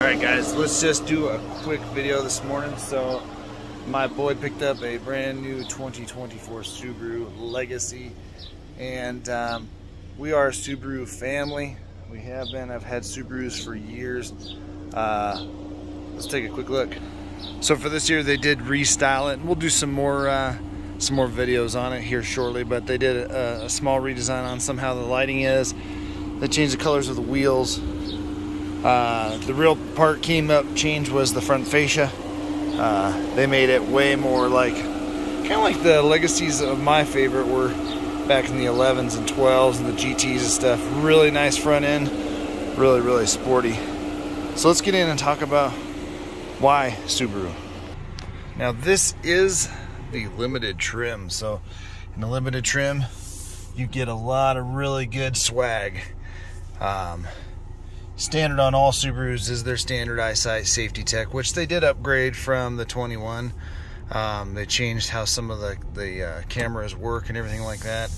Alright guys, let's just do a quick video this morning. So my boy picked up a brand new 2024 Subaru Legacy, and we are a Subaru family. We have been. I've had Subarus for years. Let's take a quick look. So for this year they did restyle it, and we'll do some more videos on it here shortly, but they did a small redesign on somehow the lighting is. They changed the colors of the wheels. The real part change was the front fascia. They made it way more like, kind of like the Legacies of my favorite were back in the 11s and 12s and the GTs and stuff. Really nice front end, really sporty. So let's get in and talk about why Subaru. Now this is the limited trim. So in the limited trim, you get a lot of really good swag. Standard on all Subarus is their standard eyesight safety tech, which they did upgrade from the 21. They changed how some of the cameras work and everything like that.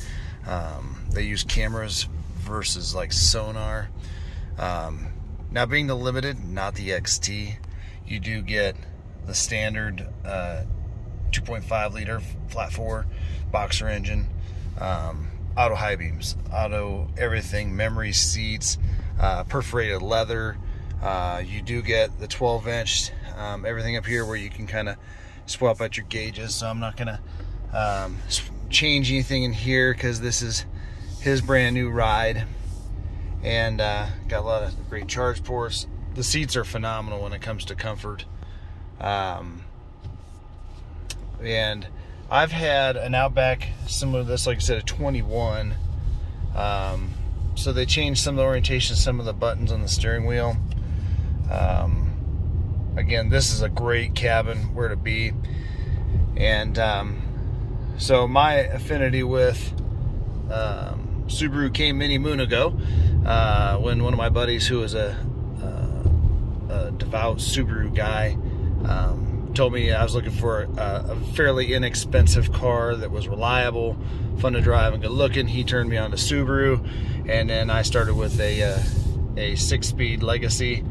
They use cameras versus like sonar. Now being the limited, not the XT, you do get the standard 2.5 liter flat 4 boxer engine, auto high beams, auto everything, memory seats, perforated leather. You do get the 12-inch everything up here where you can kind of swap out your gauges. So I'm not gonna change anything in here because this is his brand new ride, and got a lot of great charge ports. The seats are phenomenal when it comes to comfort. And I've had an Outback similar to this, like I said, a 21. So they changed some of the orientation, some of the buttons on the steering wheel. Again, this is a great cabin where to be. And so my affinity with Subaru came many moon ago, when one of my buddies, who is a devout Subaru guy, told me I was looking for a fairly inexpensive car that was reliable, fun to drive, and good looking. He turned me on to Subaru, and then I started with a 6-speed Legacy,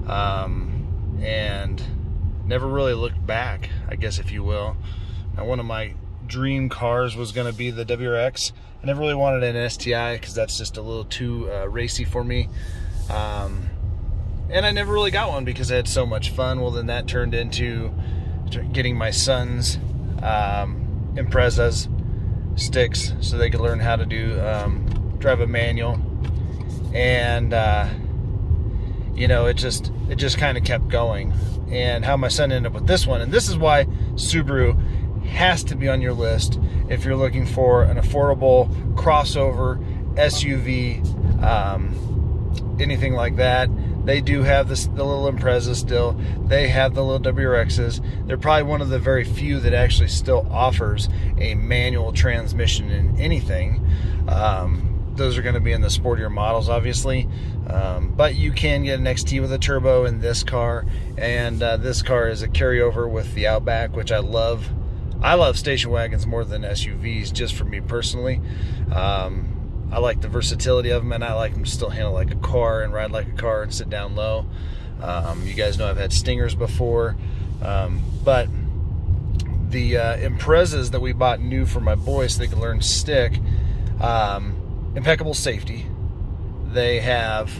and never really looked back, I guess, if you will. Now, one of my dream cars was going to be the WRX. I never really wanted an STI because that's just a little too racy for me. And I never really got one because I had so much fun. Well, then that turned into getting my sons Imprezas, sticks, so they could learn how to do drive a manual. And you know, it just kind of kept going. And how my son ended up with this one, and this is why Subaru has to be on your list if you're looking for an affordable crossover SUV, anything like that. They do have the little Impreza still. They have the little WRXs. They're probably one of the very few that actually still offers a manual transmission in anything. Those are going to be in the sportier models, obviously. But you can get an XT with a turbo in this car. And this car is a carryover with the Outback, which I love. I love station wagons more than SUVs, just for me personally. I like the versatility of them, and I like them to still handle like a car and ride like a car and sit down low. You guys know I've had Stingers before, but the Imprezas that we bought new for my boys so they could learn stick, impeccable safety. They have,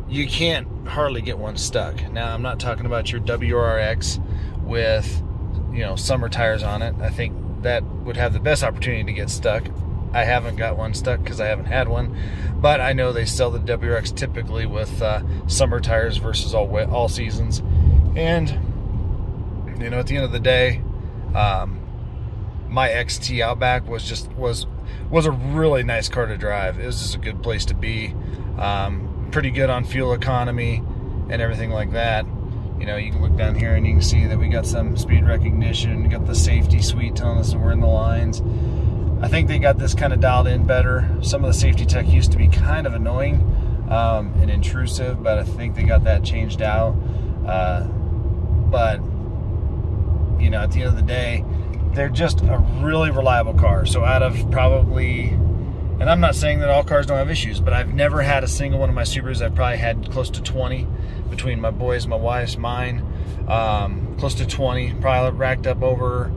you can't hardly get one stuck. Now, I'm not talking about your WRX with, you know, summer tires on it. I think that would have the best opportunity to get stuck. I haven't got one stuck because I haven't had one, but I know they sell the WRX typically with summer tires versus all seasons. And you know, at the end of the day, my XT Outback was a really nice car to drive. It was just a good place to be. Pretty good on fuel economy and everything like that. You know, you can look down here and you can see that we got some speed recognition, got the safety suite telling us that we're in the lines. I think they got this kind of dialed in better. Some of the safety tech used to be kind of annoying and intrusive, but I think they got that changed out. But, you know, at the end of the day, they're just a really reliable car. So out of probably And I'm not saying that all cars don't have issues, but I've never had a single one of my Subarus. I've probably had close to 20 between my boys, my wife's, mine. Close to 20, probably racked up over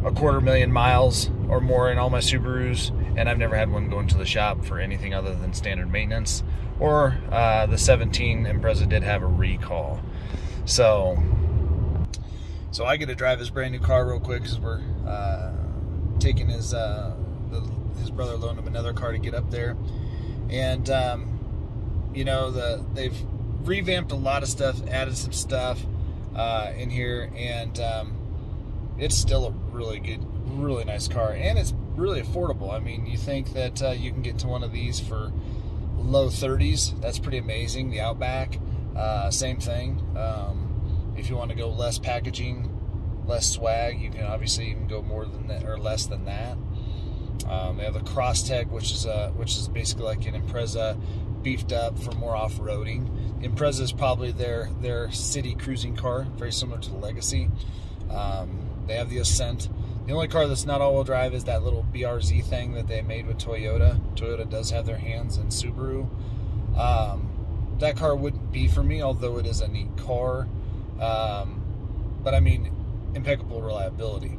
250,000 miles or more in all my Subarus, and I've never had one go into the shop for anything other than standard maintenance. Or the 17 Impreza did have a recall. So I get to drive his brand new car real quick because we're taking his brother loaned him another car to get up there, and you know, they've revamped a lot of stuff, added some stuff in here, and it's still a really good, really nice car, and it's really affordable. I mean, you think that you can get to one of these for low 30s. That's pretty amazing. The Outback, same thing. If you want to go less packaging, less swag, you can obviously even go more than that or less than that. They have the Crosstech, which is basically like an Impreza beefed up for more off-roading. The Impreza is probably their city cruising car, very similar to the Legacy. They have the Ascent. The only car that's not all-wheel drive is that little BRZ thing that they made with Toyota. Toyota does have their hands in Subaru. That car wouldn't be for me, although it is a neat car. But I mean, impeccable reliability.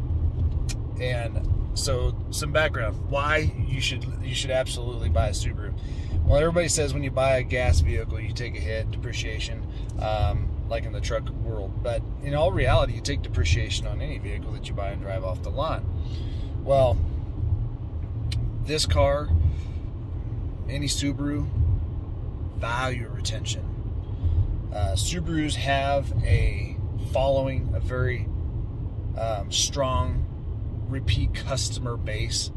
And so, some background why you should absolutely buy a Subaru. Well, everybody says when you buy a gas vehicle, you take a hit, depreciation, like in the truck world. But in all reality, you take depreciation on any vehicle that you buy and drive off the lot. Well, this car, any Subaru, value retention. Subarus have a following, a very strong repeat customer base.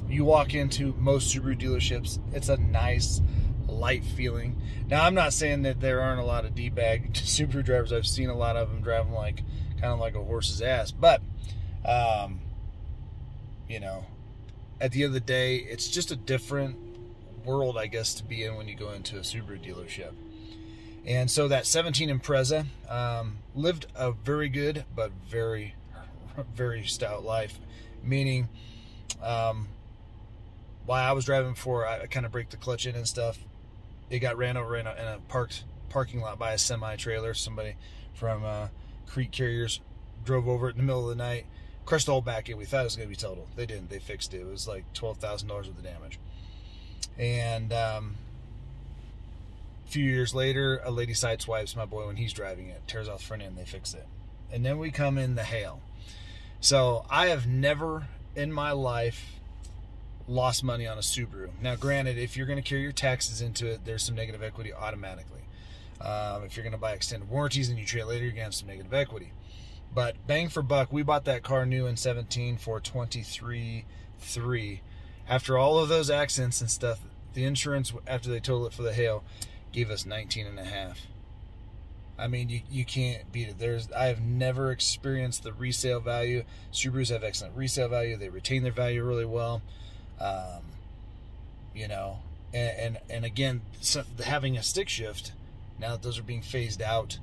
You walk into most Subaru dealerships, it's a nice, light feeling. Now, I'm not saying that there aren't a lot of D-bag Subaru drivers. I've seen a lot of them driving like kind of like a horse's ass, but you know, at the end of the day, it's just a different world, I guess, to be in when you go into a Subaru dealership. And so that 17 Impreza lived a very good but very stout life, meaning while I was driving before, I kind of braked the clutch in and stuff. It got ran over in a parking lot by a semi-trailer. Somebody from Creek Carriers drove over it in the middle of the night, crushed the whole back end. We thought it was going to be total. They didn't. They fixed it. It was like $12,000 worth of damage. And a few years later, a lady sideswipes my boy when he's driving it, tears off the front end. They fix it. And then we come in the hail. So I have never in my life lost money on a Subaru. Now, granted, if you're going to carry your taxes into it, there's some negative equity automatically. If you're going to buy extended warranties and you trade later, you're going to have some negative equity. But bang for buck, we bought that car new in 17 for $23,300. After all of those accidents and stuff, the insurance, after they totaled it for the hail, gave us $19,500. I mean, you can't beat it. I have never experienced the resale value. Subarus have excellent resale value. They retain their value really well. You know, and again, having a stick shift, now that those are being phased out,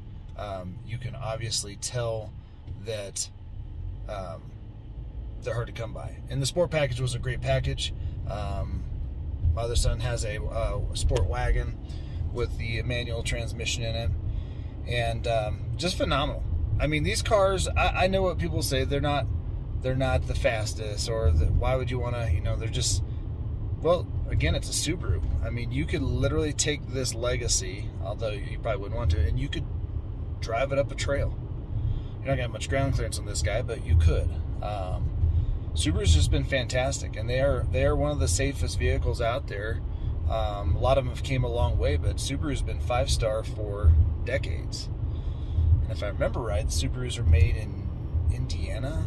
you can obviously tell that they're hard to come by. And the Sport package was a great package. My other son has a Sport wagon with the manual transmission in it, and just phenomenal. I mean, these cars, I know what people say, they're not the fastest, or why would you want to, you know, they're just, well, again, it's a Subaru. I mean, you could literally take this Legacy, although you probably wouldn't want to, and you could drive it up a trail. You're not gonna have much ground clearance on this guy, but you could. Subaru's just been fantastic, and they are one of the safest vehicles out there. A lot of them have came a long way, but Subaru's been 5-star for decades. And if I remember right, the Subarus are made in Indiana.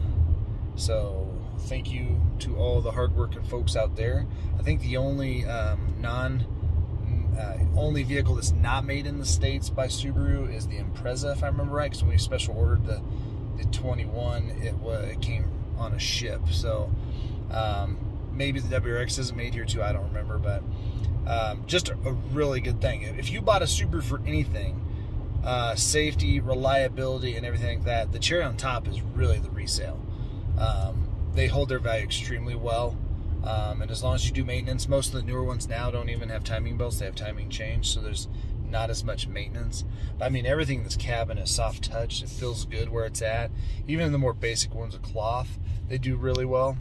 So thank you to all the hardworking folks out there. I think the only only vehicle that's not made in the States by Subaru is the Impreza, if I remember right, because when we special ordered the 21, it came on a ship. So maybe the WRX isn't made here too, I don't remember, but just a really good thing. If you bought a Subaru for anything, safety, reliability, and everything like that, the cherry on top is really the resale. They hold their value extremely well. And as long as you do maintenance, most of the newer ones now don't even have timing belts. They have timing change, so there's not as much maintenance. But I mean, everything in this cabin is soft touch. It feels good where it's at. Even the more basic ones with cloth, they do really well.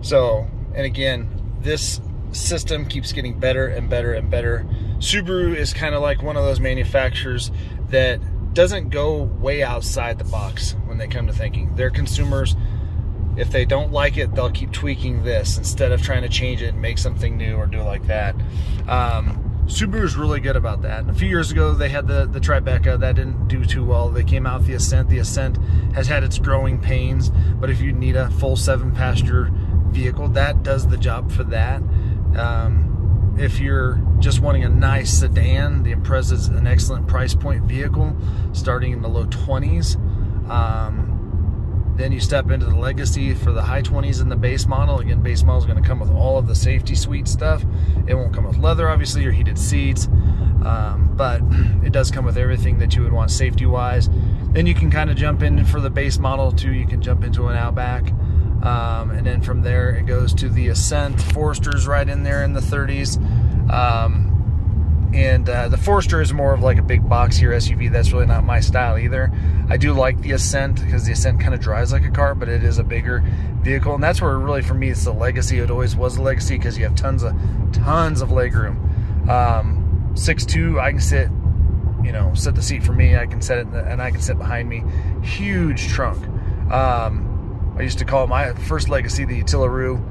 So, and again, this system keeps getting better and better and better. Subaru is kind of like one of those manufacturers that doesn't go way outside the box when they come to thinking. Their consumers, if they don't like it, they'll keep tweaking this instead of trying to change it and make something new or do it like that. Subaru's really good about that. And a few years ago, they had the Tribeca. That didn't do too well. They came out with the Ascent. The Ascent has had its growing pains, but if you need a full 7-passenger vehicle, that does the job for that. If you're just wanting a nice sedan, the Impreza is an excellent price point vehicle, starting in the low 20s. Then you step into the Legacy for the high 20s in the base model. Again, base model is going to come with all of the safety suite stuff. It won't come with leather, obviously, or heated seats, but it does come with everything that you would want safety-wise. Then you can kind of jump in for the base model too. You can jump into an Outback, and then from there it goes to the Ascent. Forester's right in there in the 30s. The Forester is more of like a big boxier SUV. That's really not my style either. I do like the Ascent because the Ascent kind of drives like a car, but it is a bigger vehicle, and that's where really for me it's the Legacy. It always was the Legacy because you have tons of leg room. 6'2", I can sit, you know, set the seat for me. I can set it, and I can sit behind me. Huge trunk. I used to call it my first Legacy the Utilaroo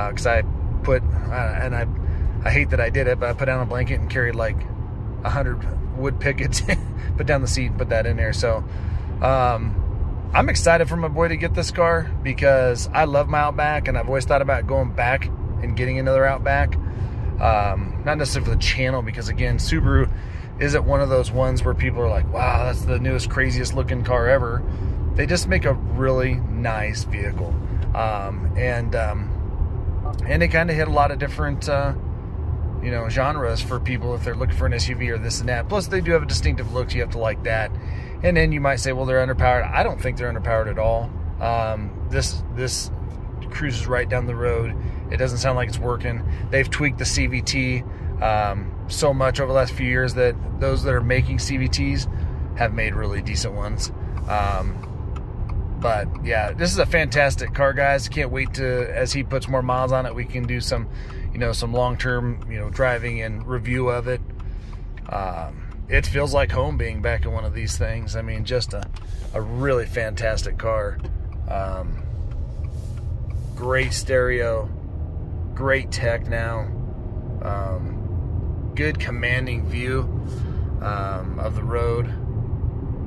because I put I hate that I did it, but I put down a blanket and carried like 100 wood pickets, put down the seat and put that in there. So I'm excited for my boy to get this car because I love my Outback, and I've always thought about going back and getting another Outback. Not necessarily for the channel, because again, Subaru isn't one of those ones where people are like, wow, that's the newest, craziest looking car ever. They just make a really nice vehicle. And they kind of hit a lot of different you know, genres for people if they're looking for an SUV or this and that. Plus, they do have a distinctive look, so you have to like that. And then you might say, well, they're underpowered. I don't think they're underpowered at all. This cruises right down the road. It doesn't sound like it's working. They've tweaked the CVT so much over the last few years that those that are making CVTs have made really decent ones. But yeah, this is a fantastic car, guys. Can't wait to, as he puts more miles on it, we can do some, you know, some long-term, you know, driving and review of it. It feels like home being back in one of these things. I mean, just a really fantastic car. Great stereo, great tech now, good commanding view of the road.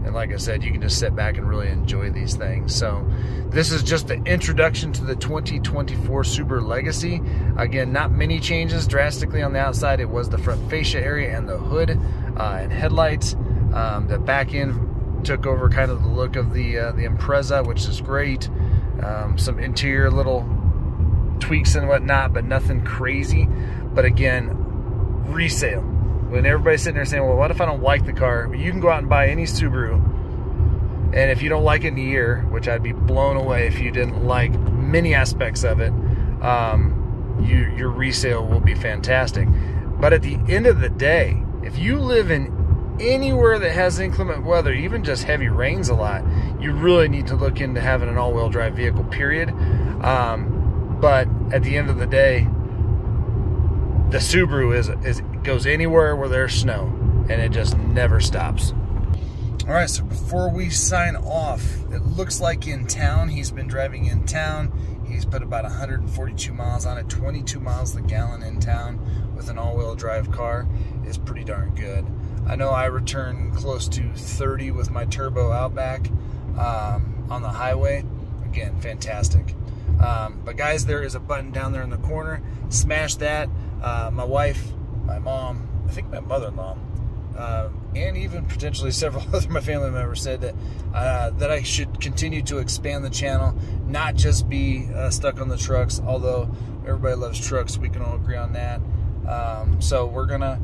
And like I said, you can just sit back and really enjoy these things. So this is just the introduction to the 2024 Subaru Legacy. Again, not many changes drastically on the outside. It was the front fascia area and the hood and headlights. The back end took over kind of the look of the Impreza, which is great. Some interior little tweaks and whatnot, but nothing crazy. But again, resale. When everybody's sitting there saying, well, what if I don't like the car? You can go out and buy any Subaru, and if you don't like it in a year, which I'd be blown away if you didn't like many aspects of it, your resale will be fantastic. But at the end of the day, if you live in anywhere that has inclement weather, even just heavy rains a lot, you really need to look into having an all-wheel drive vehicle, period. But at the end of the day, the Subaru goes anywhere where there's snow, and it just never stops. All right, so before we sign off, it looks like in town, he's been driving in town. He's put about 142 miles on it, 22 miles a gallon in town with an all-wheel drive car is pretty darn good. I know I returned close to 30 with my turbo Outback on the highway. Again, fantastic. But guys, there is a button down there in the corner. Smash that. My wife, my mom, I think my mother-in-law, and even potentially several other my family members said that I should continue to expand the channel, not just be stuck on the trucks. Although everybody loves trucks, we can all agree on that. So we're gonna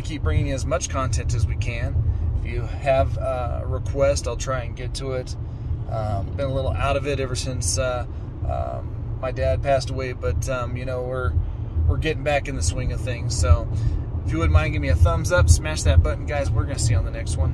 keep bringing you as much content as we can. If you have a request, I'll try and get to it. Been a little out of it ever since my dad passed away, but you know, we're getting back in the swing of things. So if you wouldn't mind, give me a thumbs up, smash that button, guys. We're gonna see you on the next one.